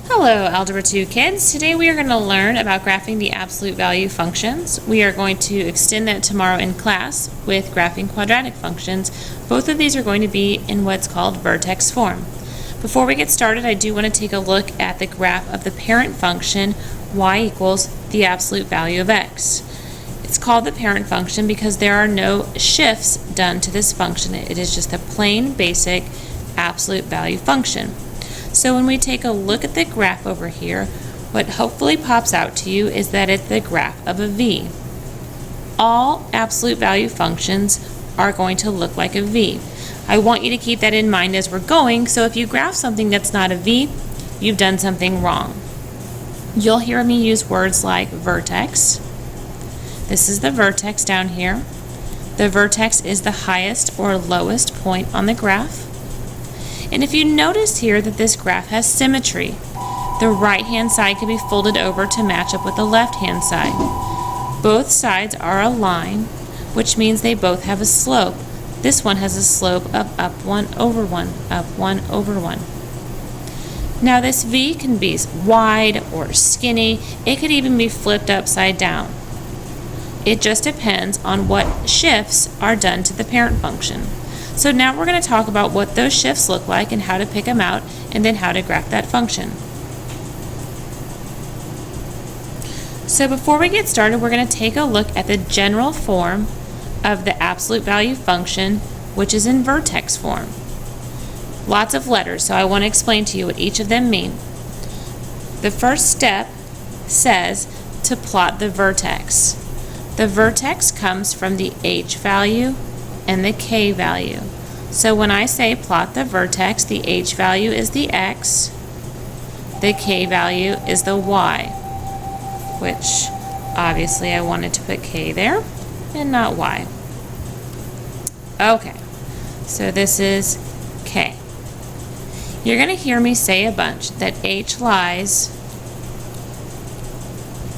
Hello, Algebra 2 kids. Today we are going to learn about graphing the absolute value functions. We are going to extend that tomorrow in class with graphing quadratic functions. Both of these are going to be in what's called vertex form. Before we get started, I do want to take a look at the graph of the parent function y equals the absolute value of x. It's called the parent function because there are no shifts done to this function. It is just a plain, basic, absolute value function. So when we take a look at the graph over here, what hopefully pops out to you is that it's the graph of a V. All absolute value functions are going to look like a V. I want you to keep that in mind as we're going, so if you graph something that's not a V, you've done something wrong. You'll hear me use words like vertex. This is the vertex down here. The vertex is the highest or lowest point on the graph. And if you notice here that this graph has symmetry, the right-hand side can be folded over to match up with the left-hand side. Both sides are a line, which means they both have a slope. This one has a slope of up 1 over 1, up 1 over 1. Now this V can be wide or skinny. It could even be flipped upside down. It just depends on what shifts are done to the parent function. So now we're going to talk about what those shifts look like and how to pick them out, and then how to graph that function. So before we get started, we're going to take a look at the general form of the absolute value function, which is in vertex form. Lots of letters, so I want to explain to you what each of them mean. The first step says to plot the vertex. The vertex comes from the h value and the k value. So when I say plot the vertex, the h value is the x, the k value is the y, which obviously I wanted to put k there and not y. Okay, so this is k. You're going to hear me say a bunch that h lies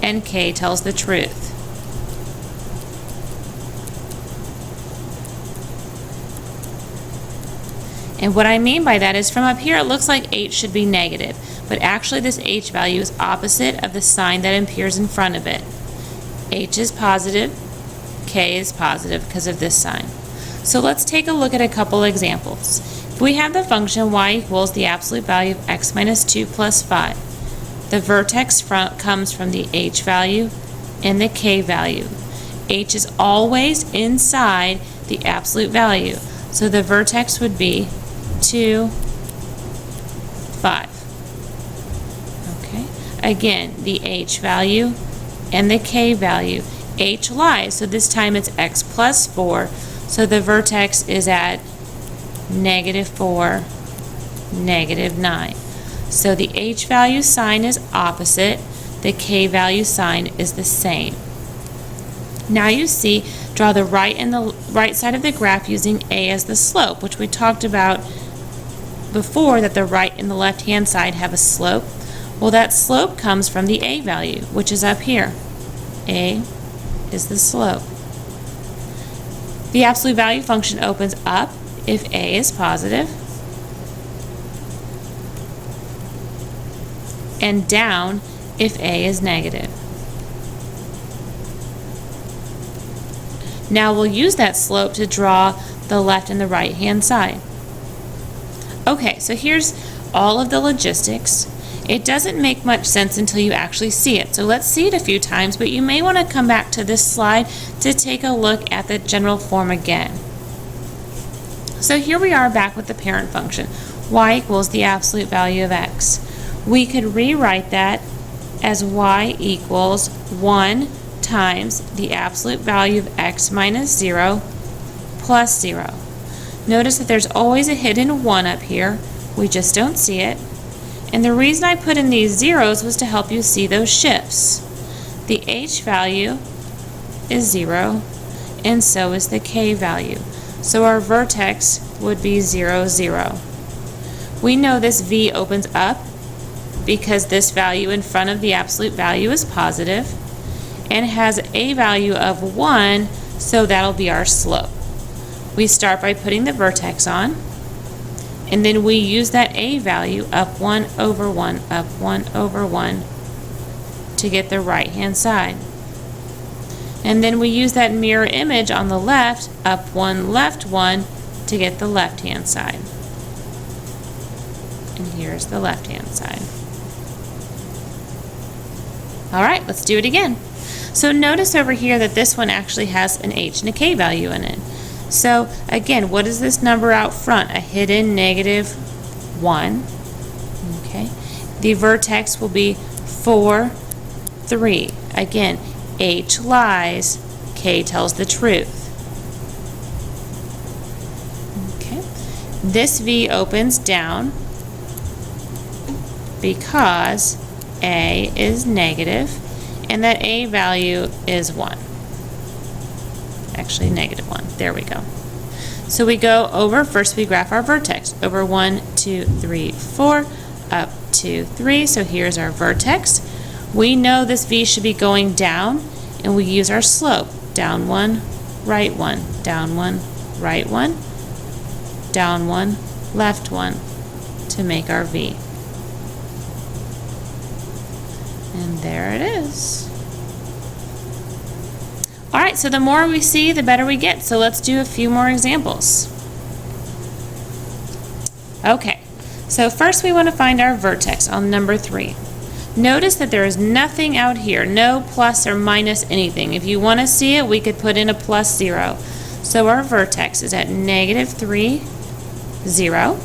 and k tells the truth. And what I mean by that is from up here it looks like h should be negative, but actually this h value is opposite of the sign that appears in front of it. H is positive, k is positive because of this sign. So let's take a look at a couple examples. If we have the function y equals the absolute value of x minus 2 plus 5, the vertex comes from the h value and the k value. H is always inside the absolute value, so the vertex would be 2, 5. Okay. Again, the h value and the k value. H lies, so this time it's x plus 4, so the vertex is at negative 4, negative 9. So the h value sign is opposite, the k value sign is the same. Now you see, draw the right and the right side of the graph using a as the slope, which we talked about before, that the right and the left hand side have a slope. Well, that slope comes from the a value, which is up here. A is the slope. The absolute value function opens up if a is positive and down if a is negative. Now we'll use that slope to draw the left and the right hand side. Okay, so here's all of the logistics. It doesn't make much sense until you actually see it. So let's see it a few times, but you may want to come back to this slide to take a look at the general form again. So here we are back with the parent function. Y equals the absolute value of x. We could rewrite that as y equals 1 times the absolute value of x minus 0 plus 0. Notice that there's always a hidden 1 up here. We just don't see it. And the reason I put in these zeros was to help you see those shifts. The h value is 0, and so is the k value. So our vertex would be 0, 0. We know this v opens up because this value in front of the absolute value is positive and has a value of 1, so that'll be our slope. We start by putting the vertex on. And then we use that A value, up 1 over 1, up 1 over 1, to get the right-hand side. And then we use that mirror image on the left, up 1, left 1, to get the left-hand side. And here's the left-hand side. All right, let's do it again. So notice over here that this one actually has an H and a K value in it. So again, what is this number out front? A hidden -1. Okay. The vertex will be 4, 3. Again, H lies, K tells the truth. Okay. This V opens down because A is negative, and that A value is 1. Actually, -1. There we go. So we go over, first we graph our vertex. Over 1, 2, 3, 4, up 2, 3. So here's our vertex. We know this V should be going down, and we use our slope. Down 1, right 1, down 1, right 1, down 1, left 1 to make our V. And there it is. All right, so the more we see, the better we get. So let's do a few more examples. Okay, so first we want to find our vertex on number 3. Notice that there is nothing out here, no plus or minus anything. If you want to see it, we could put in a +0. So our vertex is at -3, 0.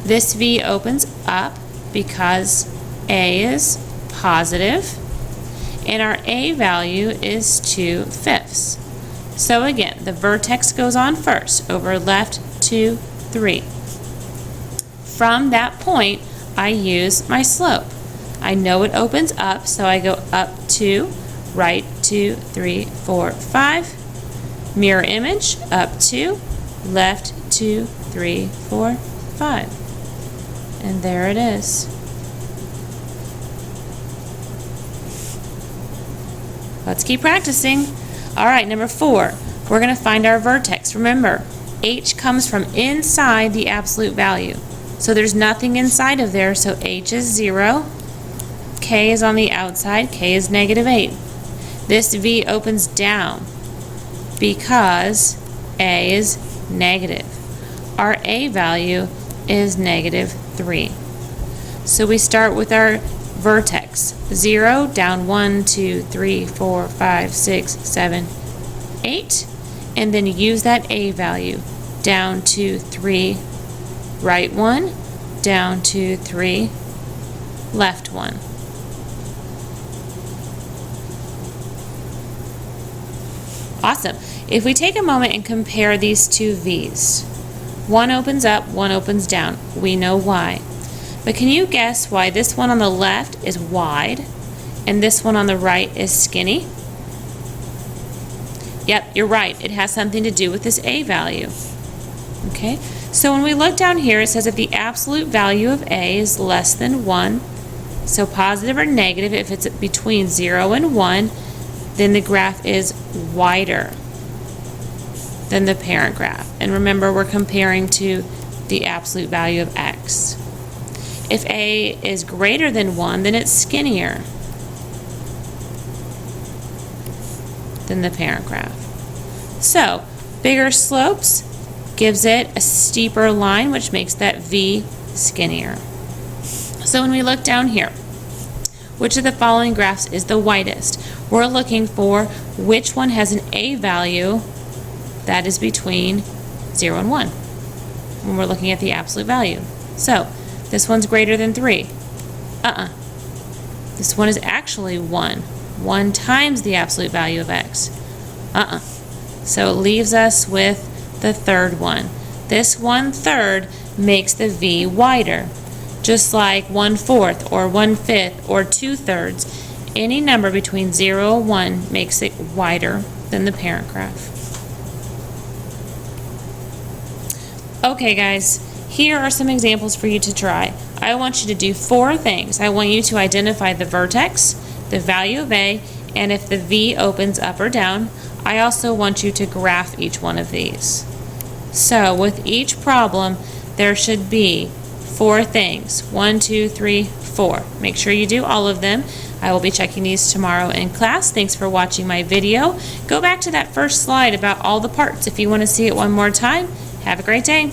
This V opens up because A is positive, and our A value is 2/5. So again, the vertex goes on first, over left 2, 3. From that point, I use my slope. I know it opens up, so I go up 2, right 2, 3, 4, 5. Mirror image, up 2, left 2, 3, 4, 5. And there it is. Let's keep practicing. All right, number 4, we're going to find our vertex. Remember, H comes from inside the absolute value. So there's nothing inside of there, so H is 0. K is on the outside, K is -8. This V opens down because A is negative. Our A value is -3. So we start with our vertex. 0, down 1, 2, 3, 4, 5, 6, 7, 8. And then use that A value. Down 2, 3, right 1, down 2, 3, left 1. Awesome. If we take a moment and compare these two V's, one opens up, one opens down. We know why. But can you guess why this one on the left is wide and this one on the right is skinny? Yep, you're right. It has something to do with this A value. Okay, so when we look down here, it says if the absolute value of A is less than 1, so positive or negative, if it's between 0 and 1, then the graph is wider than the parent graph. And remember, we're comparing to the absolute value of X. If A is greater than 1, then it's skinnier than the parent graph. So, bigger slopes gives it a steeper line, which makes that V skinnier. So when we look down here, which of the following graphs is the widest? We're looking for which one has an A value that is between 0 and 1 when we're looking at the absolute value. So, this one's greater than 3. This one is actually 1. 1 times the absolute value of X. So it leaves us with the third one. This 1/3 makes the V wider. Just like 1/4 or 1/5 or 2/3, any number between 0 and 1 makes it wider than the parent graph. Okay guys, here are some examples for you to try. I want you to do 4 things. I want you to identify the vertex, the value of A, and if the V opens up or down. I also want you to graph each one of these. So with each problem, there should be 4 things. 1, 2, 3, 4. Make sure you do all of them. I will be checking these tomorrow in class. Thanks for watching my video. Go back to that first slide about all the parts if you want to see it one more time. Have a great day.